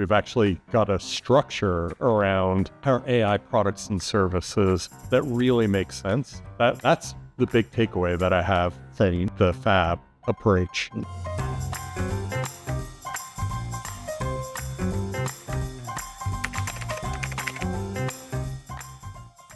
We've actually got a structure around our AI products and services that really makes sense. That's the big takeaway that I have from the FAB approach.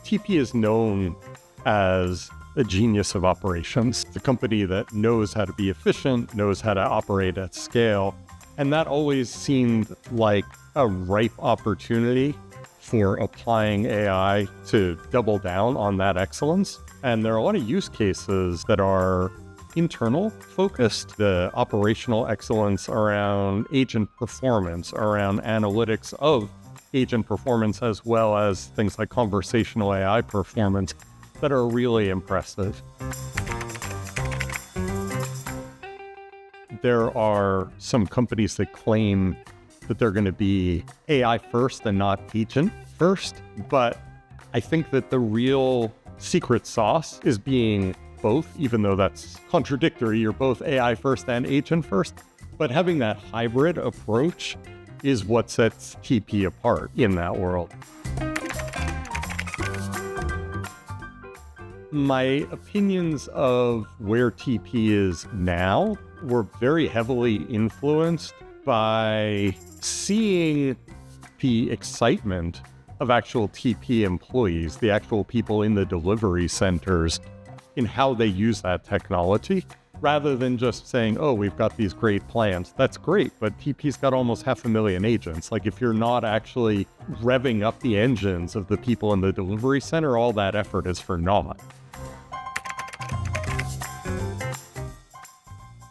TP is known as a genius of operations. It's a company that knows how to be efficient, knows how to operate at scale, and that always seemed like a ripe opportunity for applying AI to double down on that excellence. And there are a lot of use cases that are internal focused, the operational excellence around agent performance, around analytics of agent performance, as well as things like conversational AI performance that are really impressive. There are some companies that claim that they're going to be AI first and not agent first, but I think that the real secret sauce is being both, even though that's contradictory. You're both AI first and agent first, but having that hybrid approach is what sets TP apart in that world. My opinions of where TP is now were very heavily influenced by seeing the excitement of actual TP employees, the actual people in the delivery centers, in how they use that technology, rather than just saying, oh, we've got these great plans. That's great, but TP's got almost 500,000 agents. Like, if you're not actually revving up the engines of the people in the delivery center, all that effort is for naught.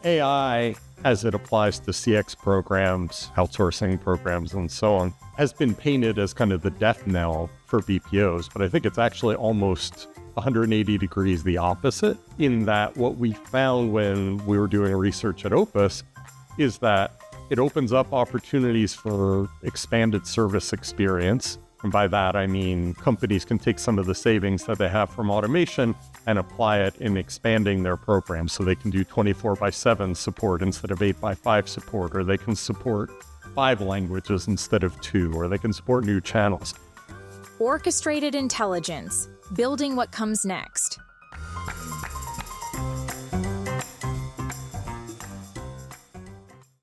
AI, as it applies to CX programs, outsourcing programs, and so on, has been painted as kind of the death knell for BPOs, but I think it's actually almost 180 degrees the opposite, in that what we found when we were doing research at Opus is that it opens up opportunities for expanded service experience. And by that, I mean companies can take some of the savings that they have from automation and apply it in expanding their programs. So they can do 24/7 support instead of 8x5 support, or they can support 5 languages instead of 2, or they can support new channels. Orchestrated intelligence, building what comes next.